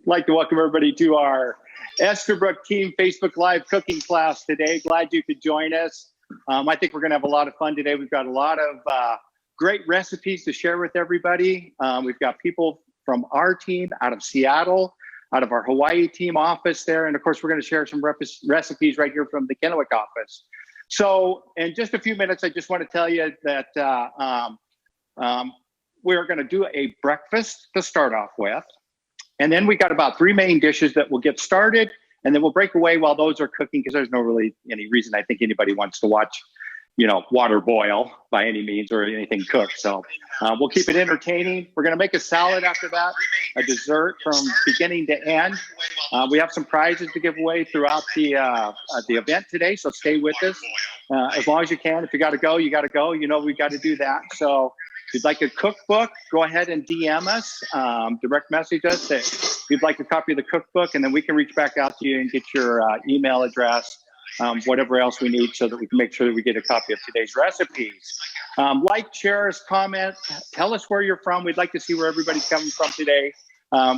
like to welcome everybody to our Estherbrook Team Facebook Live cooking class today. Glad you could join us. I think we're going to have a lot of fun today. We've got a lot of great recipes to share with everybody. We've got people from our team out of Seattle, out of our Hawaii team office there. And of course, we're going to share some recipes right here from the Kennewick office. So in just a few minutes, I just want to tell you that we're going to do a breakfast to start off with. And then we got about 3 main dishes that we'll get started, and then we'll break away while those are cooking, because there's no really any reason I think anybody wants to watch, you know, water boil by any means or anything cooked. So we'll keep it entertaining. We're going to make a salad after that, a dessert from beginning to end. We have some prizes to give away throughout the event today, so stay with us as long as you can. If you got to go, you got to go. You know, we got to do that. So if you'd like a cookbook, go ahead and DM us, direct message us that you'd like a copy of the cookbook, and then we can reach back out to you and get your email address, whatever else we need, so that we can make sure that we get a copy of today's recipes. Like, share, comment, tell us where you're from. We'd like to see where everybody's coming from today,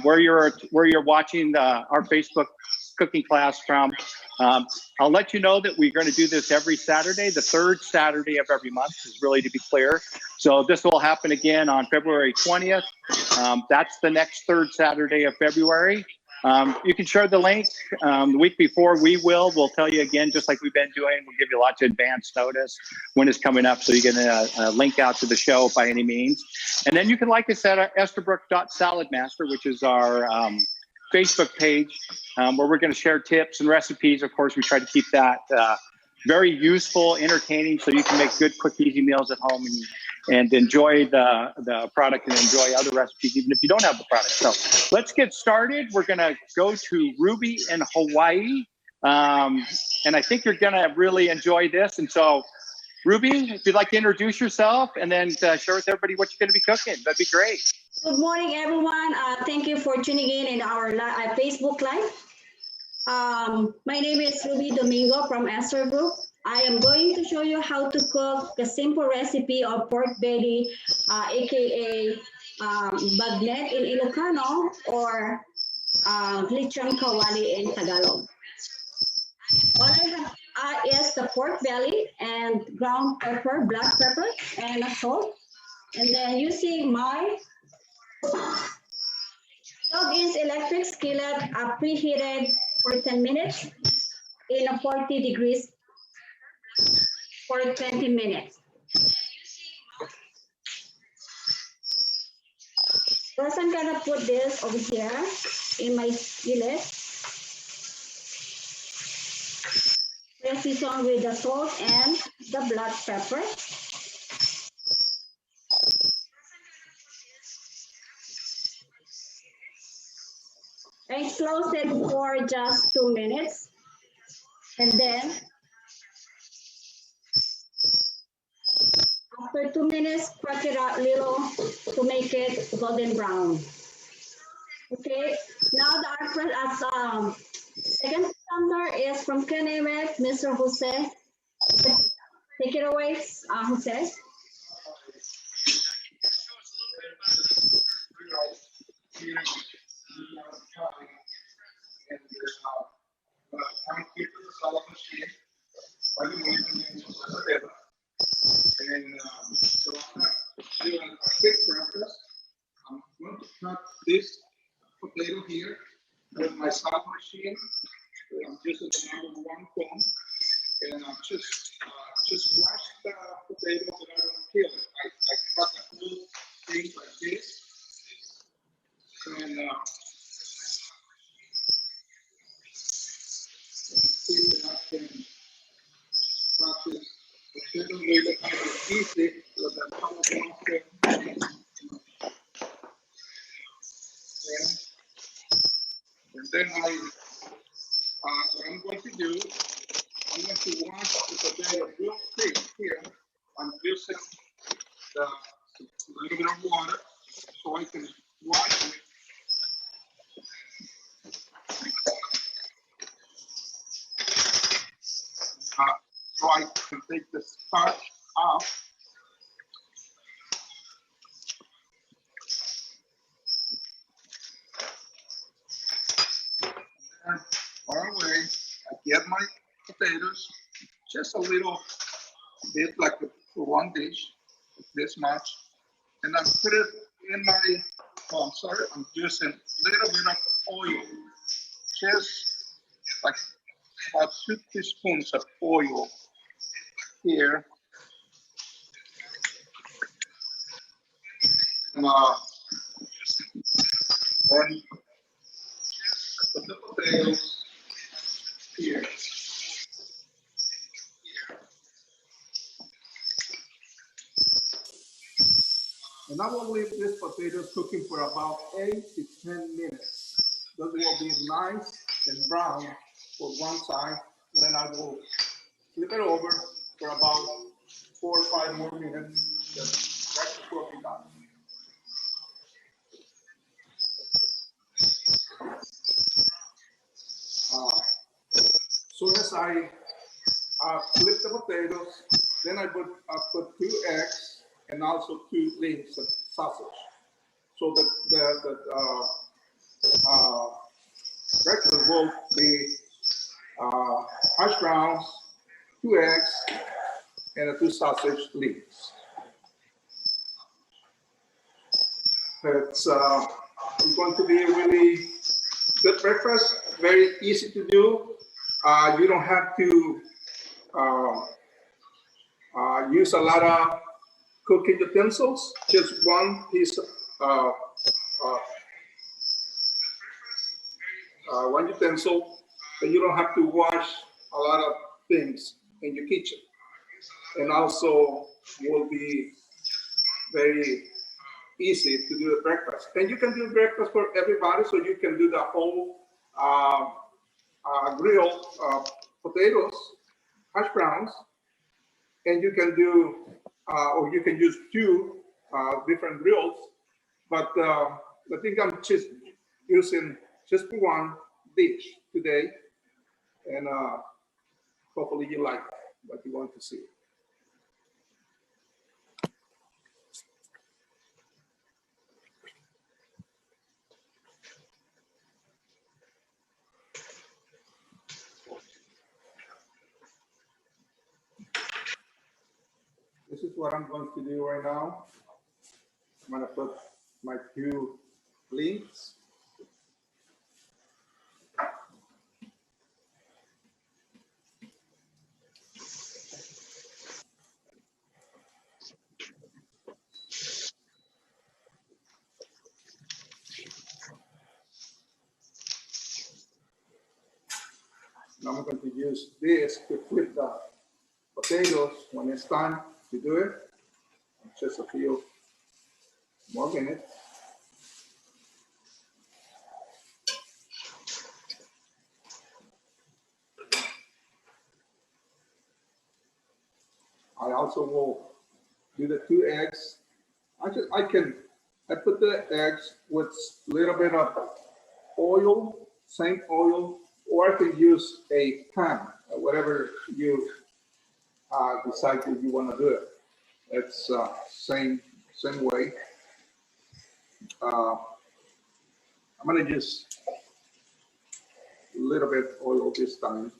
where you're watching our Facebook cooking class from. I'll let you know that we're going to do this every Saturday. The third Saturday of every month is really, to be clear. So this will happen again on February 20th. That's the next third Saturday of February. You can share the link the week before. We'll tell you again, just like we've been doing. We'll give you lots of advance notice when it's coming up, so you get a link out to the show by any means. And then you can like us at Estherbrook.Saladaster, which is our Facebook page, where we're going to share tips and recipes. Of course, we try to keep that very useful, entertaining, so you can make good, quick, easy meals at home and enjoy the product and enjoy other recipes, even if you don't have the product. So let's get started. We're going to go to Ruby in Hawaii, and I think you're going to really enjoy this. And so, Ruby, if you'd like to introduce yourself and then share with everybody what you're going to be cooking, that'd be great. Good morning, everyone. Thank you for tuning in our Facebook Live. My name is Ruby Domingo from Estherbrook. I am going to show you how to cook a simple recipe of pork belly, aka bagnet in Ilocano, or lechon kawali in Tagalog. All I have is the pork belly and ground pepper, black pepper, and salt. And then using my plug-in electric skillet, preheated for 10 minutes in a 40 degrees for 20 minutes. First, I'm gonna put this over here in my skillet. Season with the salt and the black pepper. And close it for just 2 minutes. And then, after 2 minutes, crack it out a little to make it golden brown. Okay, now the second presenter is from Kennewick, Mr. Jose. Take it away, Jose. And so I'm doing a quick breakfast. I'm going to cut this potato here with my salt machine. I'm using the #1 cone, and I'm just wash the potato so I don't kill it. I cut the whole thing like this, and see that I can practice. It doesn't make it easy with the #1 cone. And then what I'm going to do, I'm going to wash the potato real quick here. I'm using a little bit of water so I can wash it. So I can take the starch off. far away. I get my potatoes, just a little bit like for one dish, this much. And I put it in my, oh, I'm sorry, I'm using a little bit of oil, just like about 2 teaspoons of oil here. And then put the potatoes here. And I will leave this potato cooking for about 8 to 10 minutes. Those will be nice and brown for one side. And then I will flip it over for about 4 or 5 more minutes. The breakfast will be done. As soon as I flip the potatoes, then I put 2 eggs and also 2 links of sausage. So the breakfast will be hash browns, 2 eggs, and 2 sausage links. It's going to be a really good breakfast, very easy to do. You don't have to use a lot of cooking utensils, just one piece of one utensil, and you don't have to wash a lot of things in your kitchen. And also will be very easy to do a breakfast. And you can do breakfast for everybody, so you can do the whole grilled potatoes, hash browns, and you can do, or you can use 2 different grills. But I think I'm just using just for one dish today, and hopefully you like what you want to see. This is what I'm going to do right now. I'm going to put my 2 links. And I'm going to use this to flip the potatoes when it's time to do it. Just a few more minutes. I also will do the 2 eggs. I put the eggs with a little bit of oil, same oil, or I can use a pan, whatever you decide that you want to do it. It's same way. I'm gonna use a little bit oil this time.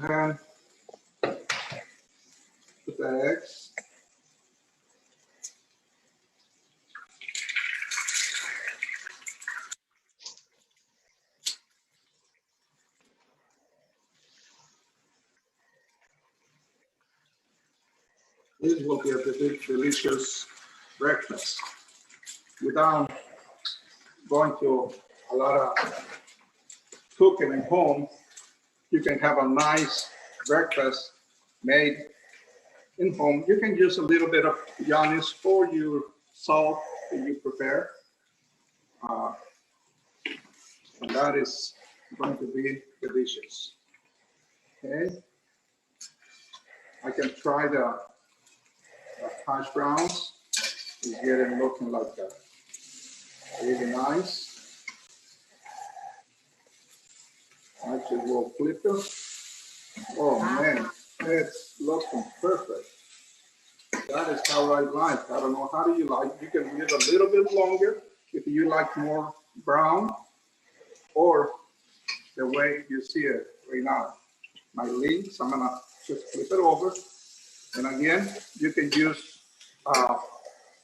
And put the eggs. This will be a delicious breakfast. Without going to a lot of cooking at home, you can have a nice breakfast made in home. You can use a little bit of mayonnaise or your salt that you prepare. And that is going to be delicious. Okay. I can try the hash browns. It's getting looking like that. Really nice. Actually, we'll flip it. Oh man, it's looking perfect. That is how I like. I don't know, how do you like? You can leave a little bit longer if you like more brown, or the way you see it right now. My links, I'm gonna just flip it over. And again, you can use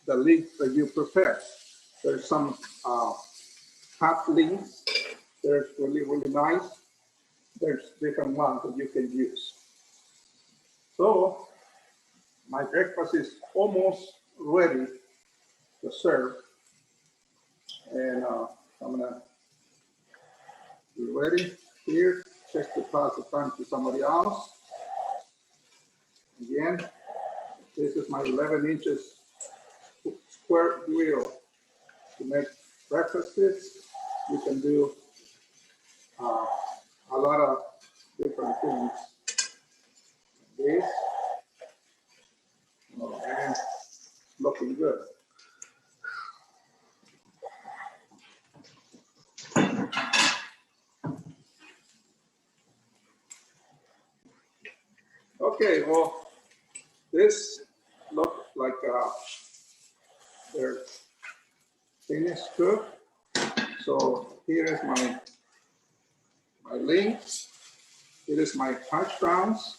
the link that you prepare. There's some hot links. They're really, really nice. There's different ones that you can use. So my breakfast is almost ready to serve. And I'm gonna be ready here just to pass the time to somebody else. Again, this is my 11 inches square grill to make breakfasts. You can do a lot of different things. This, and looking good. Okay, well, this looks like they're finished cooked. So here is my link. Here is my hash browns.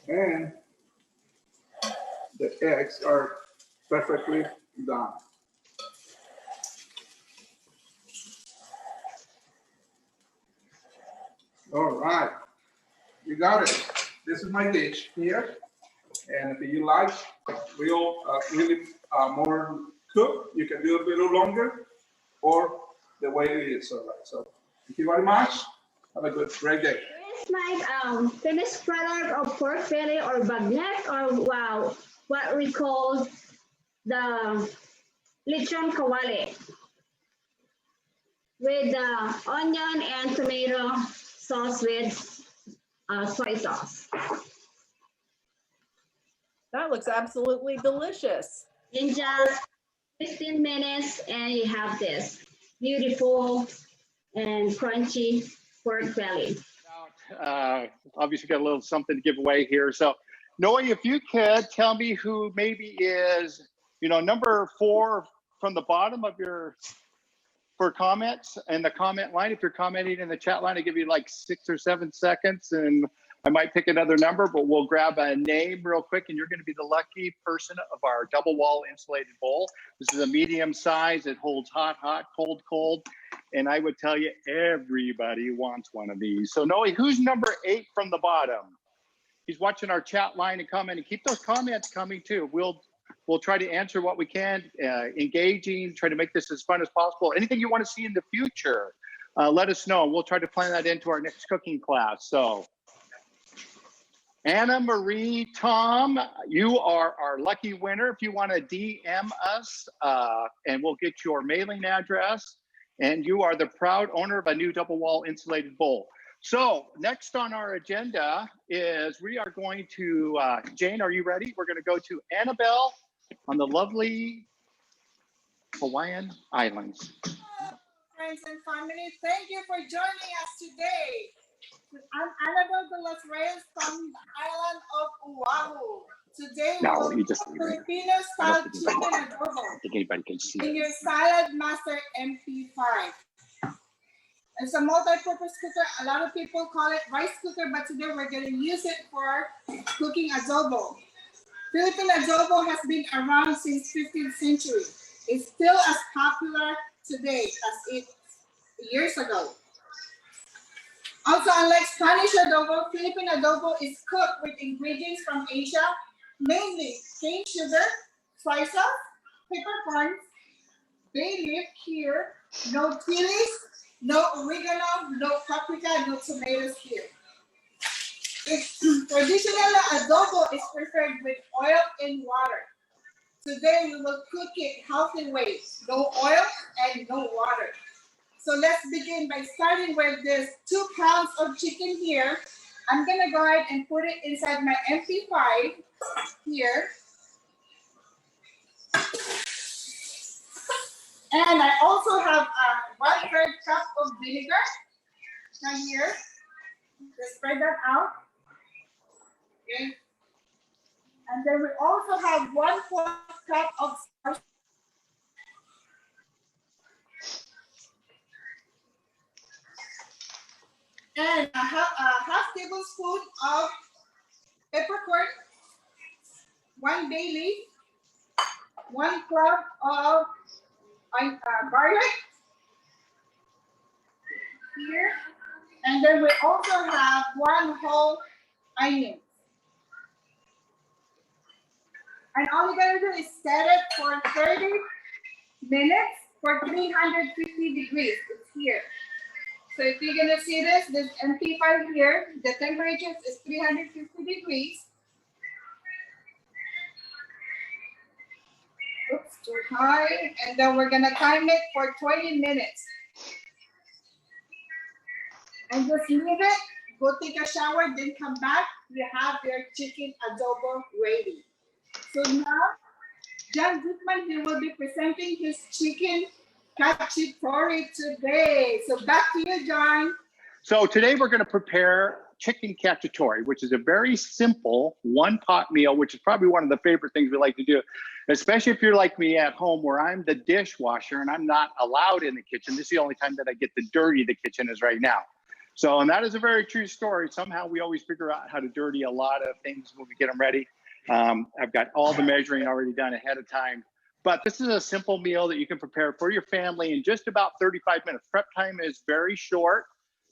And the eggs are perfectly done. All right, you got it. This is my dish here. And if you like really more cooked, you can do a little longer, or the way it is. All right, so thank you very much. Have a great day. It's like finished product of pork belly or baguette, or wow, what we call the lechon kawali with onion and tomato sauce with soy sauce. That looks absolutely delicious. In just 15 minutes, and you have this beautiful and crunchy pork belly. Obviously, got a little something to give away here. So, Noe, if you could tell me who maybe is, number 4 from the bottom of for comments and the comment line. If you're commenting in the chat line, I give you like 6 or 7 seconds, and I might pick another number, but we'll grab a name real quick, and you're going to be the lucky person of our double wall insulated bowl. This is a medium size. It holds hot, hot, cold, cold. And I would tell you, everybody wants one of these. So Noe, who's number 8 from the bottom? He's watching our chat line and commenting. Keep those comments coming too. We'll try to answer what we can, engaging, try to make this as fun as possible. Anything you want to see in the future, let us know. We'll try to plan that into our next cooking class. So Anna Marie Tom, you are our lucky winner. If you want to DM us, and we'll get your mailing address, and you are the proud owner of a new double wall insulated bowl. So next on our agenda is we are going to, Jane, are you ready? We're going to go to Annabelle on the lovely Hawaiian Islands. Hello, friends and family. Thank you for joining us today. I'm Annabelle de los Reyes from the island of Oahu. Today we will cook Filipino style chicken adobo in your Salad Master MP5. It's a multi-purpose cooker. A lot of people call it rice cooker, but today we're going to use it for cooking adobo. Filipino adobo has been around since 15th century. It's still as popular today as it years ago. Also, unlike Spanish adobo, Filipino adobo is cooked with ingredients from Asia, mainly cane sugar, soy sauce, peppercorns, bay leaf here, no chilies, no oregano, no paprika, no tomatoes here. Traditional adobo is prepared with oil and water. Today we will cook it healthy ways, no oil and no water. So let's begin by starting with this 2 pounds of chicken here. I'm gonna go ahead and put it inside my MP5 here. And I also have 1/3 cup of vinegar right here. Just spread that out. Okay. And then we also have 1/4 cup of sauce. And a half tablespoon of peppercorn, 1 bay leaf, 1 clove of garlic here. And then we also have 1 whole onion. And all you're gonna do is set it for 30 minutes for 350 degrees. It's here. So if you're gonna see this MP5 here, the temperature is 350 degrees. Oops, too high. And then we're gonna time it for 20 minutes. And just leave it, go take a shower, then come back. You have your chicken adobo ready. So now, John Gutman, he will be presenting his chicken cacciatore today. So back to you, John. So today we're going to prepare chicken cacciatore, which is a very simple one-pot meal, which is probably one of the favorite things we like to do, especially if you're like me at home where I'm the dishwasher and I'm not allowed in the kitchen. This is the only time that I get to dirty the kitchen is right now. So, and that is a very true story. Somehow we always figure out how to dirty a lot of things when we get them ready. I've got all the measuring already done ahead of time. But this is a simple meal that you can prepare for your family in just about 35 minutes. Prep time is very short.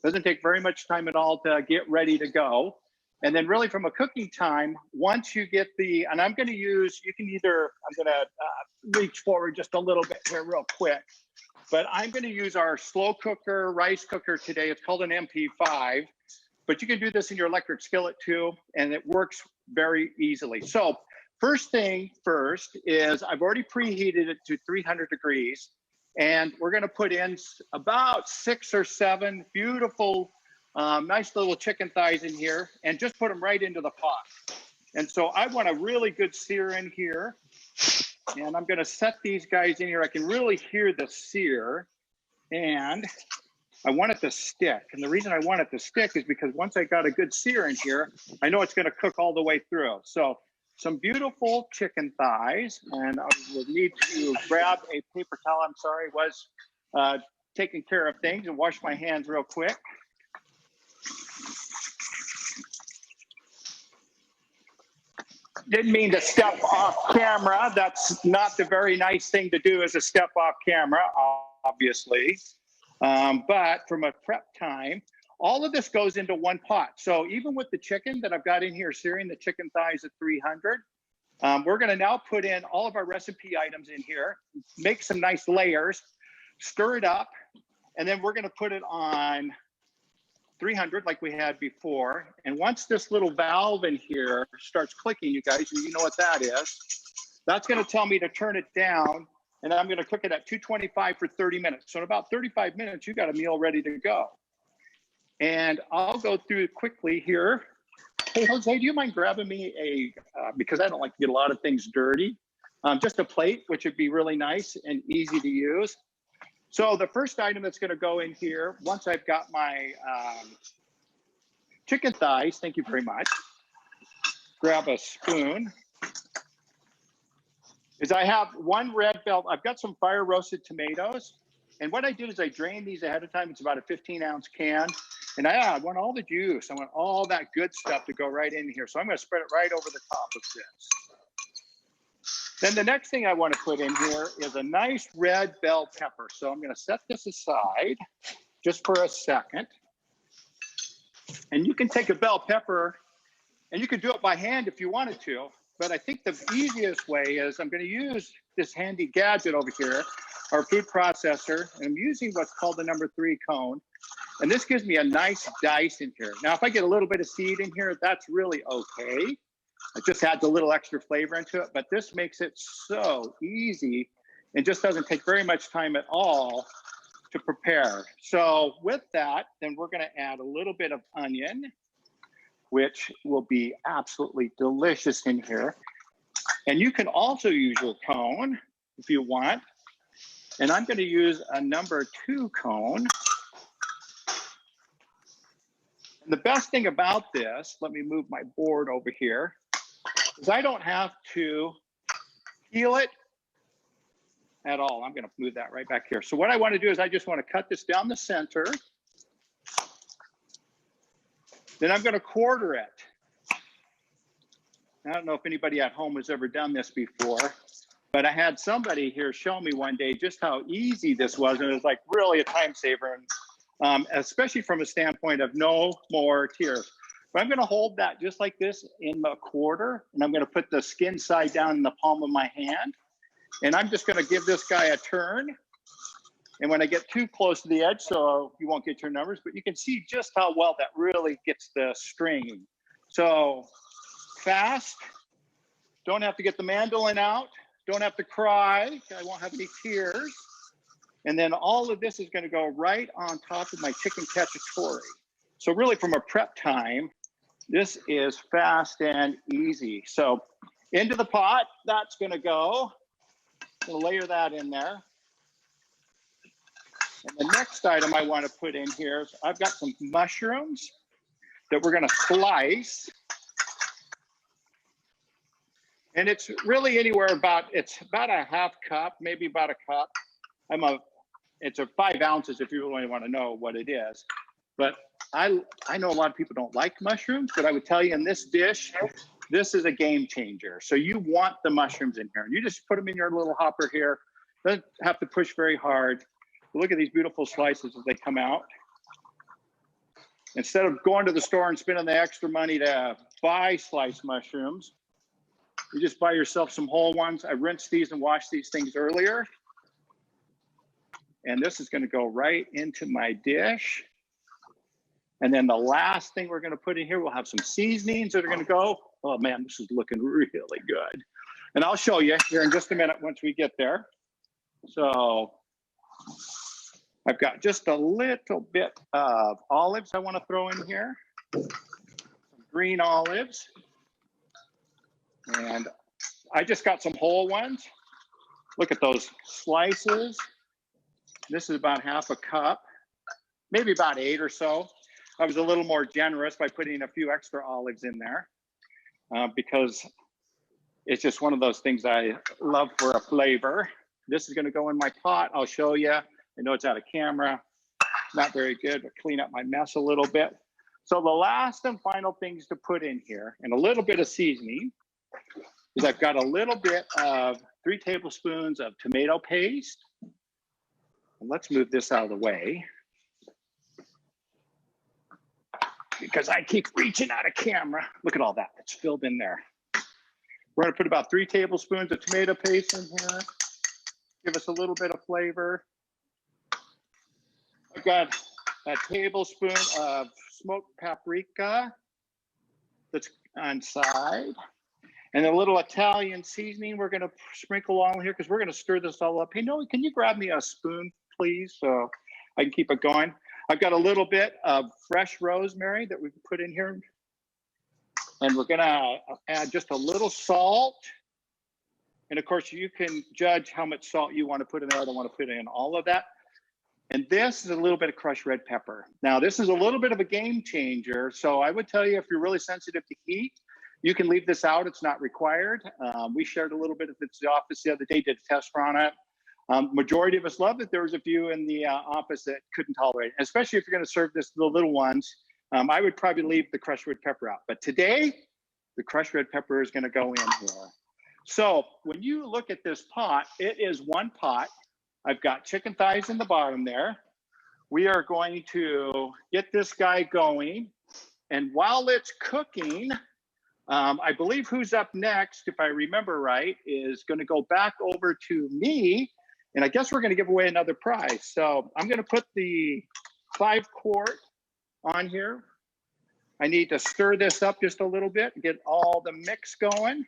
Doesn't take very much time at all to get ready to go. And then really from a cooking time, once you get the, and I'm going to use, you can either, I'm going to reach forward just a little bit here real quick. But I'm going to use our slow cooker, rice cooker today. It's called an MP5, but you can do this in your electric skillet too, and it works very easily. So first thing first is I've already preheated it to 300 degrees, and we're going to put in about 6 or 7 beautiful, nice little chicken thighs in here, and just put them right into the pot. And so I want a really good sear in here. And I'm going to set these guys in here. I can really hear the sear, and I want it to stick. And the reason I want it to stick is because once I got a good sear in here, I know it's going to cook all the way through. So some beautiful chicken thighs, and I will need to grab a paper towel. I'm sorry, was taking care of things, and wash my hands real quick. Didn't mean to step off camera. That's not the very nice thing to do, is a step off camera, obviously. But from a prep time, all of this goes into one pot. So even with the chicken that I've got in here, searing the chicken thighs at 300, we're going to now put in all of our recipe items in here, make some nice layers, stir it up, and then we're going to put it on 300 like we had before. And once this little valve in here starts clicking, you guys, you know what that is, that's going to tell me to turn it down, and I'm going to cook it at 225 for 30 minutes. So in about 35 minutes, you got a meal ready to go. And I'll go through quickly here. Hey, Jose, do you mind grabbing me a, because I don't like to get a lot of things dirty, just a plate, which would be really nice and easy to use. So the first item that's going to go in here, once I've got my chicken thighs, thank you very much, grab a spoon, is I have 1 red bell. I've got some fire roasted tomatoes. And what I did is I drained these ahead of time. It's about a 15-ounce can. And I want all the juice. I want all that good stuff to go right in here. So I'm going to spread it right over the top of this. Then the next thing I want to put in here is a nice red bell pepper. So I'm going to set this aside just for a second. And you can take a bell pepper, and you can do it by hand if you wanted to. But I think the easiest way is I'm going to use this handy gadget over here, our food processor. And I'm using what's called the number 3 cone. And this gives me a nice dice in here. Now, if I get a little bit of seed in here, that's really okay. It just adds a little extra flavor into it, but this makes it so easy and just doesn't take very much time at all to prepare. So with that, then we're going to add a little bit of onion, which will be absolutely delicious in here. And you can also use your cone if you want. And I'm going to use a number 2 cone. And the best thing about this, let me move my board over here, is I don't have to peel it at all. I'm going to move that right back here. So what I want to do is I just want to cut this down the center. Then I'm going to quarter it. I don't know if anybody at home has ever done this before, but I had somebody here show me one day just how easy this was. And it was like really a time saver, and especially from a standpoint of no more tears. But I'm going to hold that just like this in the quarter, and I'm going to put the skin side down in the palm of my hand. And I'm just going to give this guy a turn. And when I get too close to the edge, so you won't get your numbers, but you can see just how well that really gets the string. So fast, don't have to get the mandolin out, don't have to cry, I won't have any tears. And then all of this is going to go right on top of my chicken cacciatore. So really from a prep time, this is fast and easy. So into the pot, that's going to go. I'm going to layer that in there. And the next item I want to put in here is I've got some mushrooms that we're going to slice. And it's really anywhere about, it's about a half cup, maybe about a cup. It's a 5 ounces if you really want to know what it is. But I know a lot of people don't like mushrooms, but I would tell you in this dish, this is a game changer. So you want the mushrooms in here, and you just put them in your little hopper here. Doesn't have to push very hard. Look at these beautiful slices as they come out. Instead of going to the store and spending the extra money to buy sliced mushrooms, you just buy yourself some whole ones. I rinsed these and washed these things earlier. And this is going to go right into my dish. And then the last thing we're going to put in here, we'll have some seasonings that are going to go. Oh man, this is looking really good. And I'll show you here in just a minute once we get there. So I've got just a little bit of olives I want to throw in here. Some green olives. And I just got some whole ones. Look at those slices. This is about half a cup, maybe about 8 or so. I was a little more generous by putting a few extra olives in there because it's just one of those things I love for a flavor. This is going to go in my pot. I'll show you. I know it's out of camera. Not very good, but clean up my mess a little bit. So the last and final things to put in here, and a little bit of seasoning, is I've got a little bit of 3 tablespoons of tomato paste. And let's move this out of the way because I keep reaching out of camera. Look at all that that's filled in there. We're going to put about 3 tablespoons of tomato paste in here. Give us a little bit of flavor. I've got a tablespoon of smoked paprika that's on side. And a little Italian seasoning we're going to sprinkle on here because we're going to stir this all up. Hey, Noe, can you grab me a spoon, please, so I can keep it going? I've got a little bit of fresh rosemary that we can put in here. And we're going to add just a little salt. And of course, you can judge how much salt you want to put in there. I don't want to put in all of that. And this is a little bit of crushed red pepper. Now, this is a little bit of a game changer. So I would tell you, if you're really sensitive to heat, you can leave this out. It's not required. We shared a little bit at the office the other day, did a test run on it. Majority of us loved it. There was a few in the office that couldn't tolerate it, especially if you're going to serve this to the little ones. I would probably leave the crushed red pepper out. But today, the crushed red pepper is going to go in here. So when you look at this pot, it is one pot. I've got chicken thighs in the bottom there. We are going to get this guy going. And while it's cooking, I believe who's up next, if I remember right, is going to go back over to me. And I guess we're going to give away another prize. So I'm going to put the 5-quart on here. I need to stir this up just a little bit and get all the mix going.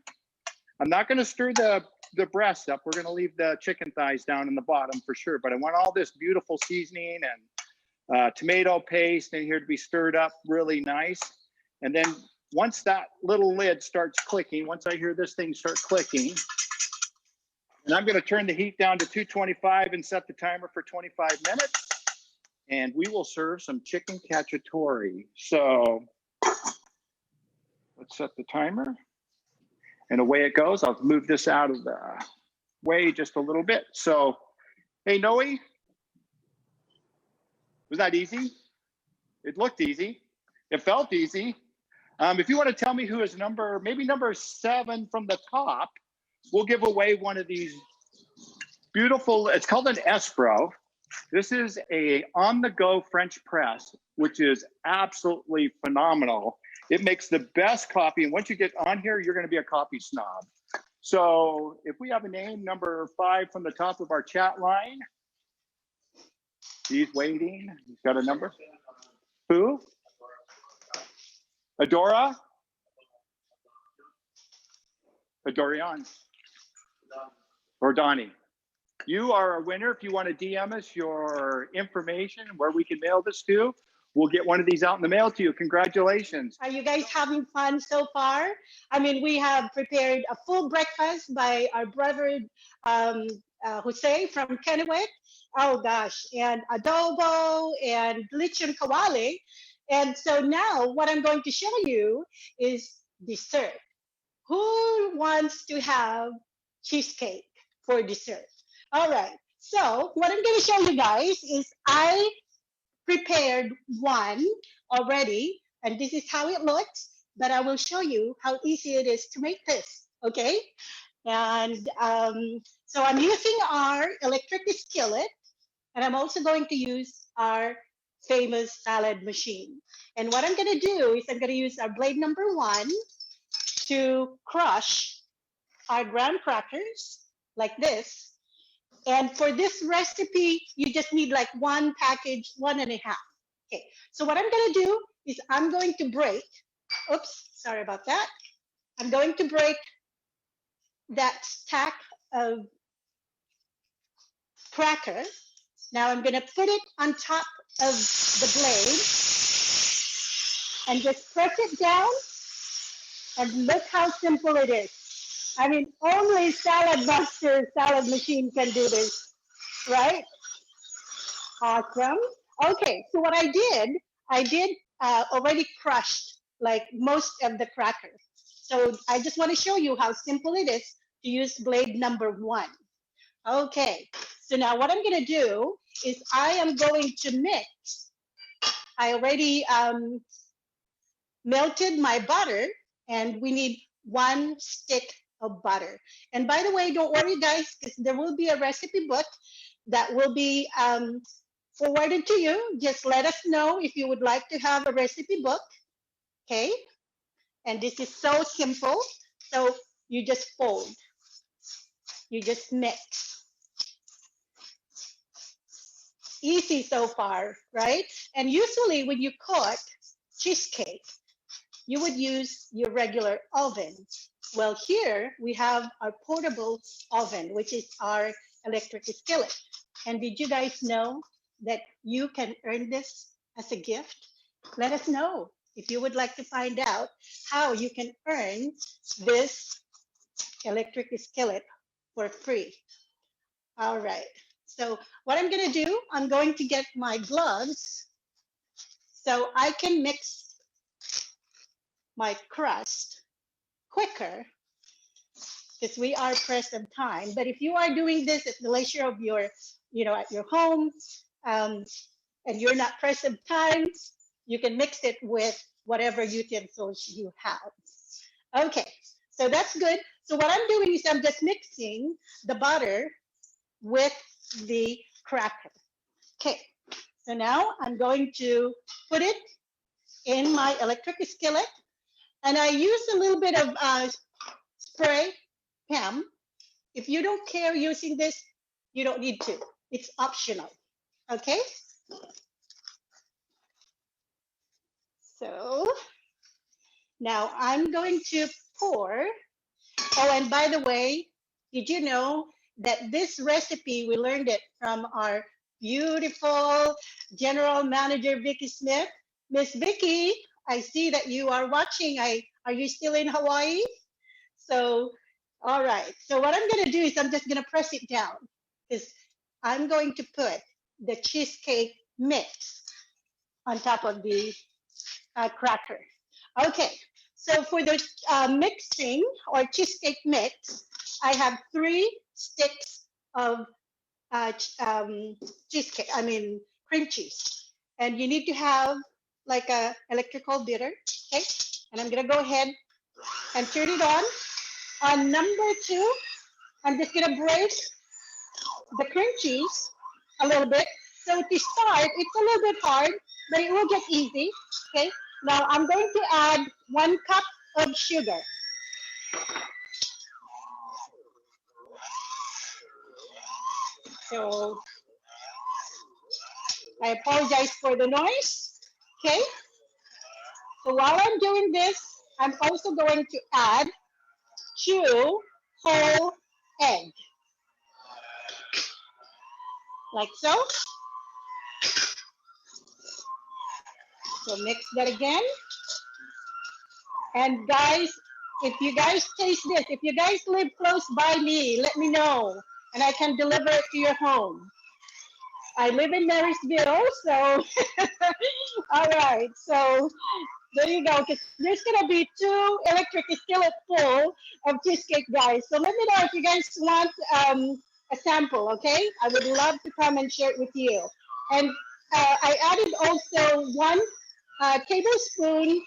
I'm not going to stir the breast up. We're going to leave the chicken thighs down in the bottom for sure. But I want all this beautiful seasoning and tomato paste in here to be stirred up really nice. And then once that little lid starts clicking, once I hear this thing start clicking, I'm And I'm going to turn the heat down to 225 and set the timer for 25 minutes. And we will serve some chicken cacciatore. So let's set the timer. And away it goes. I'll move this out of the way just a little bit. So, hey, Noe, was that easy? It looked easy. It felt easy. If you want to tell me who is maybe number 7 from the top, we'll give away one of these beautiful, it's called an Espresso. This is a on-the-go French press, which is absolutely phenomenal. It makes the best coffee. And once you get on here, you're going to be a coffee snob. So if we have a name, number 5 from the top of our chat line. He's waiting. He's got a number. Who? Adora? Adorian. Or Donnie. You are a winner. If you want to DM us your information, where we can mail this to, we'll get one of these out in the mail to you. Congratulations. Are you guys having fun so far? I mean, we have prepared a full breakfast by our brother, Jose from Kennewick. Oh gosh, and adobo and lechon kawali. And so now what I'm going to show you is dessert. Who wants to have cheesecake for dessert? All right, so what I'm going to show you guys is I prepared one already, and this is how it looks, but I will show you how easy it is to make this, okay? And so I'm using our electric skillet, and I'm also going to use our famous salad machine. And what I'm going to do is I'm going to use our blade number 1 to crush our graham crackers like this. And for this recipe, you just need like 1 package, 1.5. Okay, so what I'm going to do is I'm going to break, oops, sorry about that. I'm going to break that stack of cracker. Now I'm going to put it on top of the blade and just press it down. And look how simple it is. I mean, only Salad Buster salad machine can do this, right? Awesome. Okay, so what I did already crushed like most of the crackers. So I just want to show you how simple it is to use blade number 1. Okay, so now what I'm going to do is I am going to mix. I already melted my butter, and we need 1 stick of butter. And by the way, don't worry guys, because there will be a recipe book that will be forwarded to you. Just let us know if you would like to have a recipe book, okay? And this is so simple. So you just fold, you just mix. Easy so far, right? And usually when you cook cheesecake, you would use your regular oven. Well, here we have our portable oven, which is our electric skillet. And did you guys know that you can earn this as a gift? Let us know if you would like to find out how you can earn this electric skillet for free. All right, so what I'm gonna do, I'm going to get my gloves so I can mix my crust quicker, because we are pressed of time. But if you are doing this at the leisure of your, at your home, and you're not pressed of time, you can mix it with whatever utensils you have. Okay, so that's good. So what I'm doing is I'm just mixing the butter with the cracker. Okay, so now I'm going to put it in my electric skillet, and I use a little bit of spray Pam. If you don't care using this, you don't need to. It's optional, okay? So now I'm going to pour. Oh, and by the way, did you know that this recipe, we learned it from our beautiful General Manager, Vicky Smith. Miss Vicky, I see that you are watching. Are you still in Hawaii? So All right. So what I'm going to do is I'm just going to press it down because I'm going to put the cheesecake mix on top of the cracker. Okay. So for the mixing or cheesecake mix, I have 3 sticks of cheesecake, cream cheese. And you need to have like a electrical beater, okay? And I'm gonna go ahead and turn it on. On number 2, I'm just gonna break the cream cheese a little bit. So to start, it's a little bit hard, but it will get easy, okay? Now I'm going to add 1 cup of sugar. So I apologize for the noise, okay? So while I'm doing this, I'm also going to add 2 whole eggs, like so. So mix that again. And guys, if you guys taste this, if you guys live close by me, let me know, and I can deliver it to your home. I live in Marysville, so all right. So there you go. Because there's gonna be 2 electric skillet full of cheesecake, guys. So let me know if you guys want a sample. Okay, I would love to come and share it with you. And I added also 1 tablespoon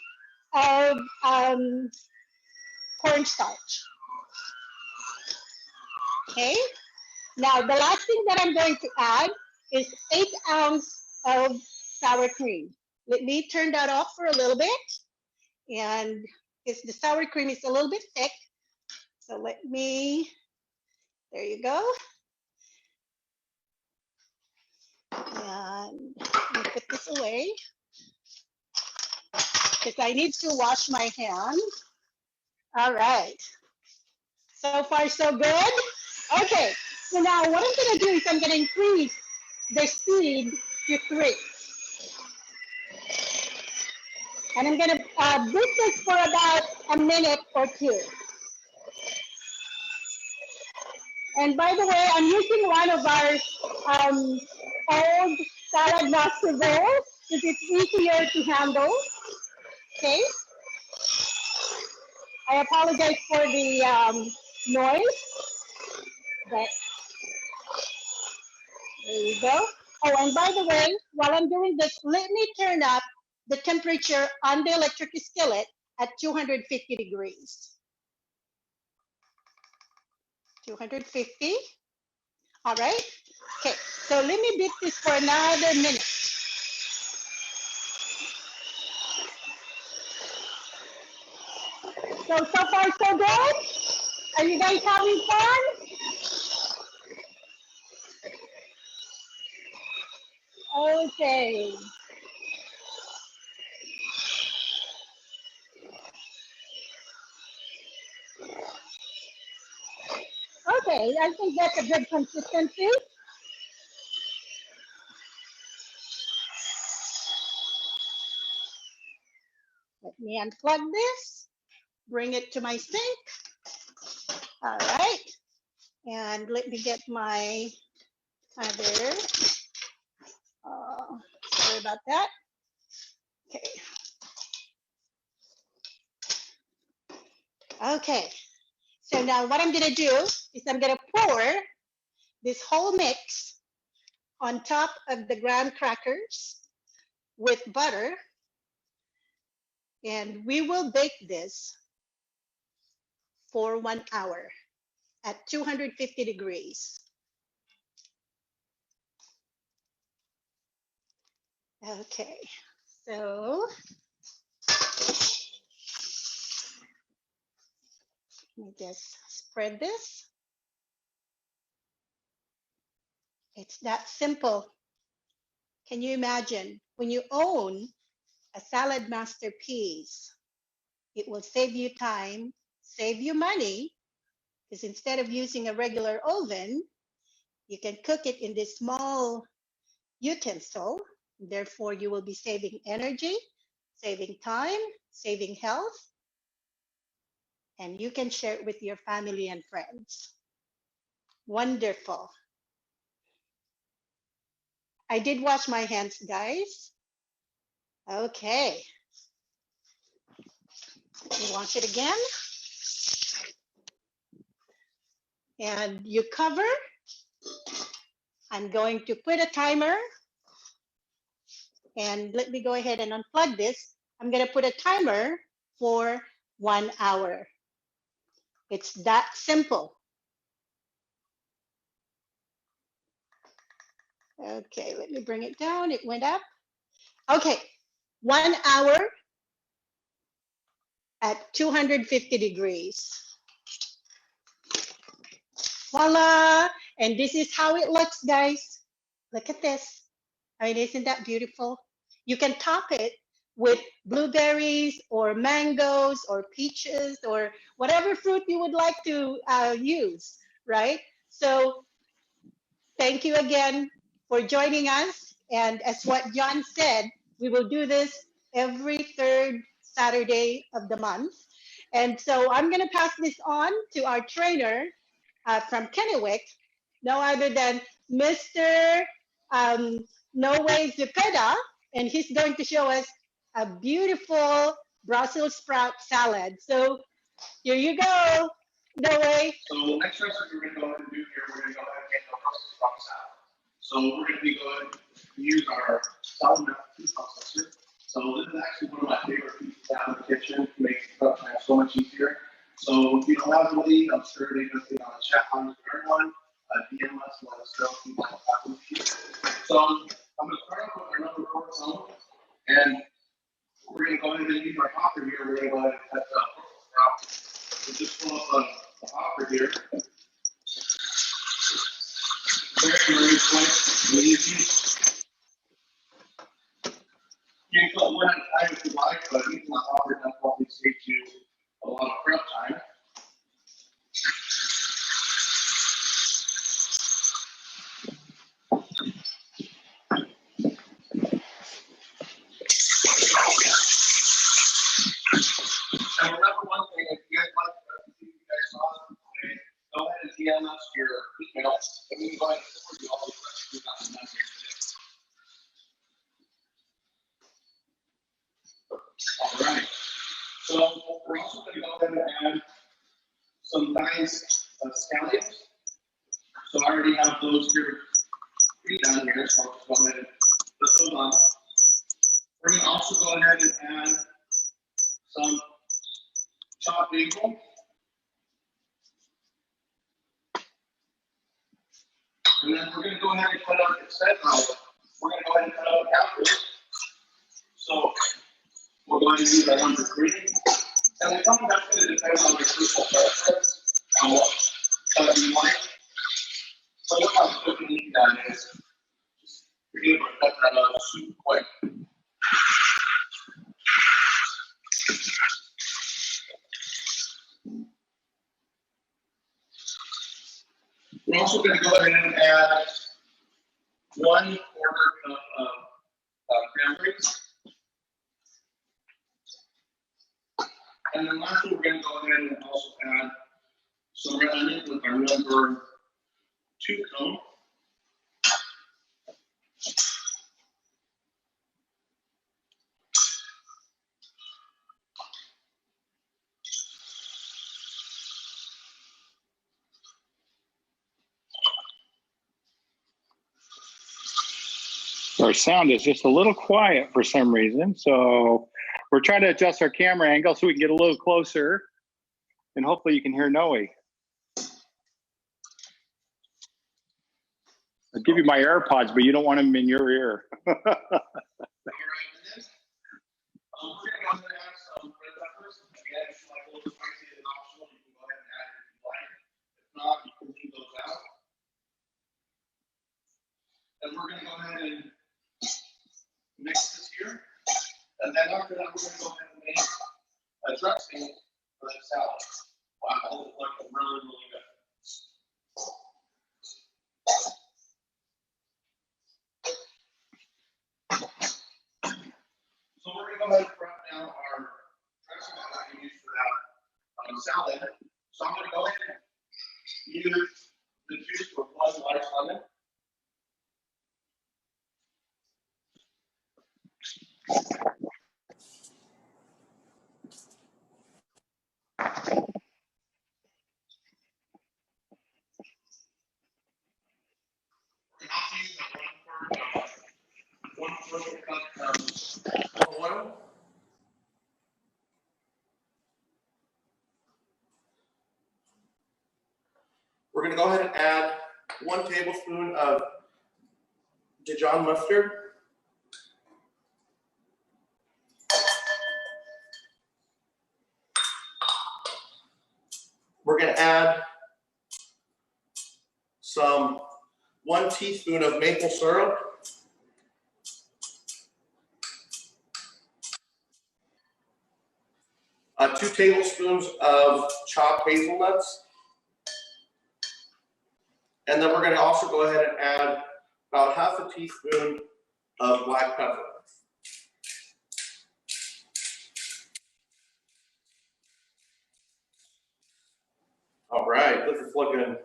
of cornstarch. Okay. Now the last thing that I'm going to add is 8 ounces of sour cream. Let me turn that off for a little bit. And because the sour cream is a little bit thick, so let me, there you go. And let me put this away because I need to wash my hands. All right. So far, so good. Okay. So now what I'm going to do is I'm going to increase the speed to 3. And I'm going to do this for about a minute or 2. And by the way, I'm using one of our old salad master bowls because it's easier to handle. Okay. I apologize for the noise, but there you go. Oh, and by the way, while I'm doing this, let me turn up the temperature on the electric skillet at 250 degrees. 250. All right. Okay. So let me beat this for another minute. So far, so good. Are you guys having fun? Okay. Okay, I think that's a good consistency. Let me unplug this, bring it to my sink. All right. And let me get my other, sorry about that. Okay. Okay. So now what I'm gonna do is I'm gonna pour this whole mix on top of the graham crackers with butter. And we will bake this for 1 hour at 250 degrees. Okay, so let me just spread this. It's that simple. Can you imagine when you own a salad masterpiece? It will save you time, save you money, because instead of using a regular oven, you can cook it in this small utensil. Therefore, you will be saving energy, saving time, saving health, and you can share it with your family and friends. Wonderful. I did wash my hands, guys. Okay. You wash it again. And you cover. I'm going to put a timer. And let me go ahead and unplug this. I'm going to put a timer for 1 hour. It's that simple. Okay, let me bring it down. It went up. Okay, 1 hour at 250 degrees. Voila! And this is how it looks, guys. Look at this. I mean, isn't that beautiful? You can top it with blueberries or mangoes or peaches or whatever fruit you would like to use, right? So thank you again for joining us. And as what John said, we will do this every third Saturday of the month. And so I'm going to pass this on to our trainer from Kennewick, no other than Mr. Noe Zepeda, and he's going to show us a beautiful Brussels sprout salad. So here you go, Noe. So next recipe we're going to go ahead and do here, we're going to go ahead and make a Brussels sprout salad. So we're going to be going to use our salad food processor. So this is actually one of my favorite pieces out in the kitchen. It makes prep time so much easier. So if you don't have the lead, I'm sure they're going to be on the chat line with everyone. DM us, let us know if you want to have with you. So I'm going to start off with our number 4 cone, and we're going to go ahead and use our hopper here. We're going to go ahead and cut the Brussels sprout. So just pull up the hopper here. Very quick and easy. You can put one at a time if you like, but using the hopper does probably save you a lot of prep time. And remember one thing, if you guys like the you guys saw today, go ahead and DM us your email, and we can go ahead and forward you all the recipes that we done here today. All right. So we're also going to go ahead and add some nice scallions. So I already have those here down here, so I'll just go ahead and put those on. We're going to also go ahead and add some chopped basil. And then we're going to go ahead and cut out, instead of, we're going to go ahead and cut out capers. So we're going to use our number 3. And I think that's going to depend on your personal preference and what color you like. So what I'm looking to do that is, you're able to cut that out super quick. We're also going to go ahead and add 1/4 cup of cranberries. And then lastly, we're going to go ahead and also add some red onion with our number 2 cone. Our sound is just a little quiet for some reason, so we're trying to adjust our camera angle so we can get a little closer, and hopefully you can hear Noe. I'll give you my AirPods, but you don't want them in your ear. All right, and then we're going to go ahead and add some red peppers. Again, if you like a little spicy, it's optional. You can go ahead and add it if you like. If not, you can leave those out. And we're going to go ahead and mix this here. And then after that, we're going to go ahead and make a dressing for the salad. Wow, that looks like really, really good. So we're going to go ahead and prep now our dressing that we're going to use for that salad. We're going to go ahead and add 1 tablespoon of Dijon mustard. We're going to add 1 teaspoon of maple syrup. Two tablespoons of chopped hazelnuts. And then we're going to also go ahead and add about half a teaspoon of black pepper. All right, this is looking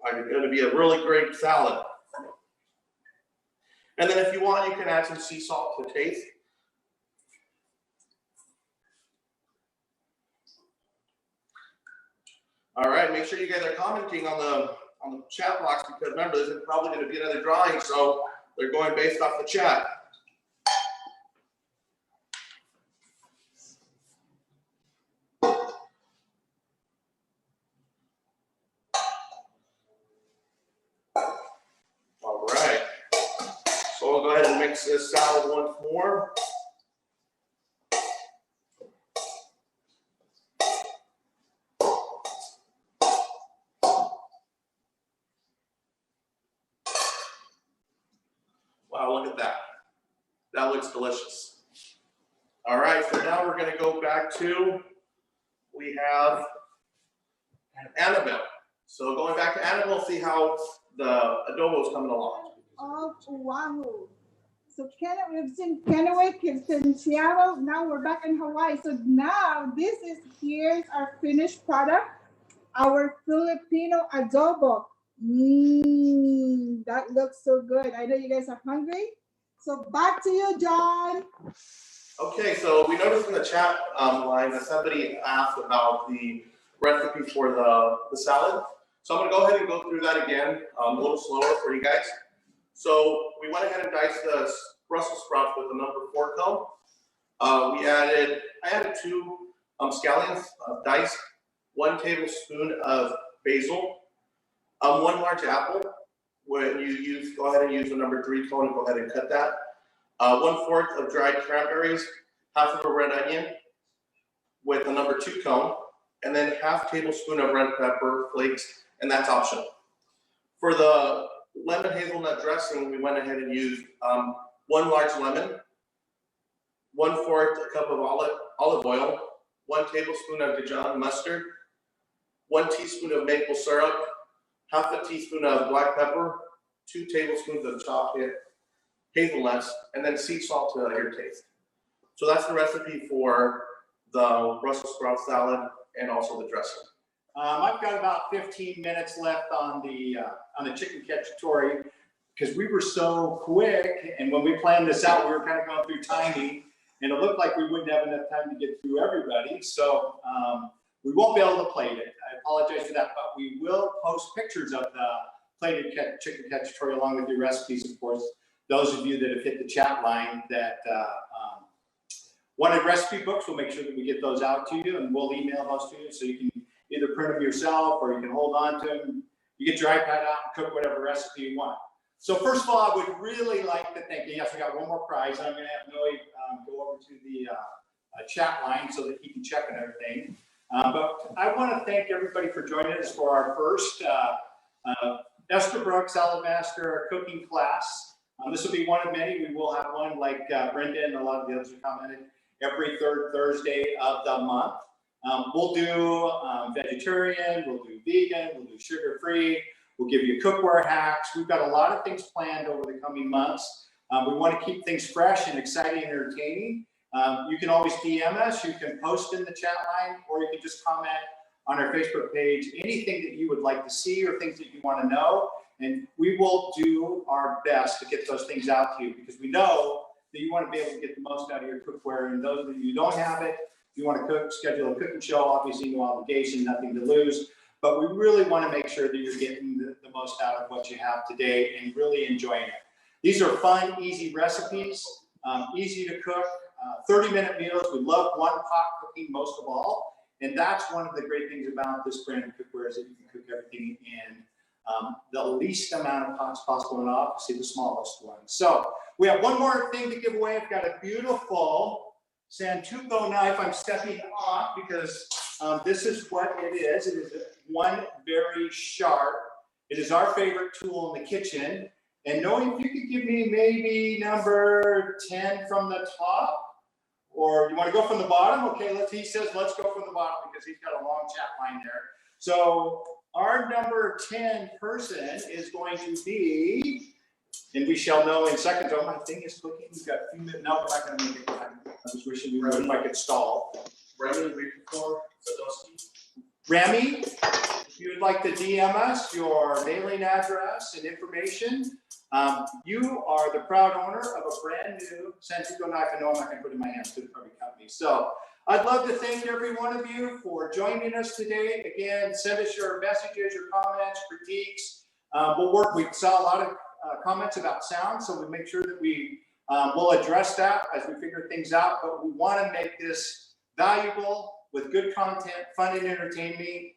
like it's going to be a really great salad. And then if you want, you can add some sea salt to taste. All right, make sure you guys are commenting on the chat box, because remember, this is probably going to be another drawing, so they're going based off the chat. All right, so we'll go ahead and mix this salad once more. Wow, look at that. That looks delicious. All right, so now we're going to go back to, we have Annabelle. So going back to Annabelle, see how the adobo is coming along. Of Oahu. So we've seen Kennewick, we've seen Seattle, now we're back in Hawaii. So now here's our finished product, our Filipino adobo. That looks so good. I know you guys are hungry. So back to you, John. Okay, so we noticed in the chat line that somebody asked about the recipe for the salad. So I'm going to go ahead and go through that again a little slower for you guys. So we went ahead and diced the Brussels sprouts with a number 4 cone. I added 2 scallions diced, 1 tablespoon of basil, 1 large apple. When you use, go ahead and use the number 3 cone and go ahead and cut that. 1/4 of dried cranberries, half of a red onion with a number 2 cone, and then half tablespoon of red pepper flakes, and that's optional. For the lemon hazelnut dressing, we went ahead and used 1 large lemon, 1/4 cup of olive oil, 1 tablespoon of Dijon mustard, 1 teaspoon of maple syrup, half a teaspoon of black pepper, 2 tablespoons of chopped hazelnuts, and then sea salt to your taste. So that's the recipe for the Brussels sprout salad and also the dressing. I've got about 15 minutes left on the chicken cacciatore, because we were so quick, and when we planned this out, we were kind of going through timing, and it looked like we wouldn't have enough time to get through everybody. So we won't be able to plate it. I apologize for that, but we will post pictures of the plated chicken cacciatore along with your recipes, of course. Those of you that have hit the chat line that wanted recipe books, we'll make sure that we get those out to you, and we'll email those to you so you can either print them yourself or you can hold on to them. You get your iPad out and cook whatever recipe you want. So first of all, I would really like to thank you. Yes, we got one more prize. I'm going to have Noe go over to the chat line so that he can check on everything. But I want to thank everybody for joining us for our first Estherbrook.Saladaster cooking class. This will be one of many. We will have one like Brenda and a lot of the others have commented every 3rd Thursday of the month. We'll do vegetarian, we'll do vegan, we'll do sugar-free, we'll give you cookware hacks. We've got a lot of things planned over the coming months. We want to keep things fresh and exciting and entertaining. You can always DM us, you can post in the chat line, or you can just comment on our Facebook page, anything that you would like to see or things that you want to know. And we will do our best to get those things out to you, because we know that you want to be able to get the most out of your cookware. And those of you who don't have it, if you want to schedule a cooking show, obviously no obligation, nothing to lose. But we really want to make sure that you're getting the most out of what you have today and really enjoying it. These are fun, easy recipes, easy to cook, 30-minute meals. We love one pot cooking most of all. And that's one of the great things about this brand of cookware is that you can cook everything in the least amount of pots possible and obviously the smallest one. So we have one more thing to give away. I've got a beautiful Santuco knife. I'm stepping off because this is what it is. It is one very sharp. It is our favorite tool in the kitchen. And knowing if you could give me maybe number 10 from the top, or you want to go from the bottom? Okay, he says, let's go from the bottom because he's got a long chat line there. So our number 10 person is going to be, and we shall know in seconds. Oh, my thing is clicking. We've got a few minutes. No, we're not going to make it time. I was wishing we would if I could stall. Remy, before Sadowski. Remy, if you would like to DM us your mailing address and information, you are the proud owner of a brand new Santuco knife. I know I'm not going to put it in my hands because it'll probably cut me. So I'd love to thank every one of you for joining us today. Again, send us your messages, your comments, critiques. We'll work. We saw a lot of comments about sound, so we make sure that we will address that as we figure things out. But we want to make this valuable with good content, fun and entertaining.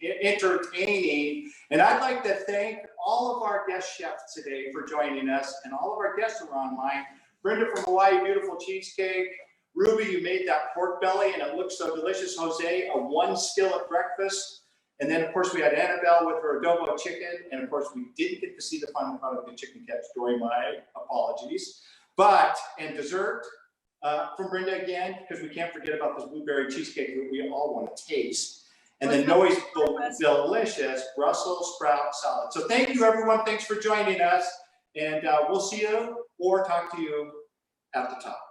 And I'd like to thank all of our guest chefs today for joining us, and all of our guests who are online. Brenda from Hawaii, beautiful cheesecake. Ruby, you made that pork belly and it looks so delicious. Jose, a one skillet breakfast. And then of course we had Annabelle with her adobo chicken. And of course we didn't get to see the final product of the chicken catch story, my apologies. And dessert from Brenda again, because we can't forget about this blueberry cheesecake that we all want to taste. And then Noe's delicious Brussels sprout salad. So thank you everyone, thanks for joining us. And we'll see you or talk to you at the top.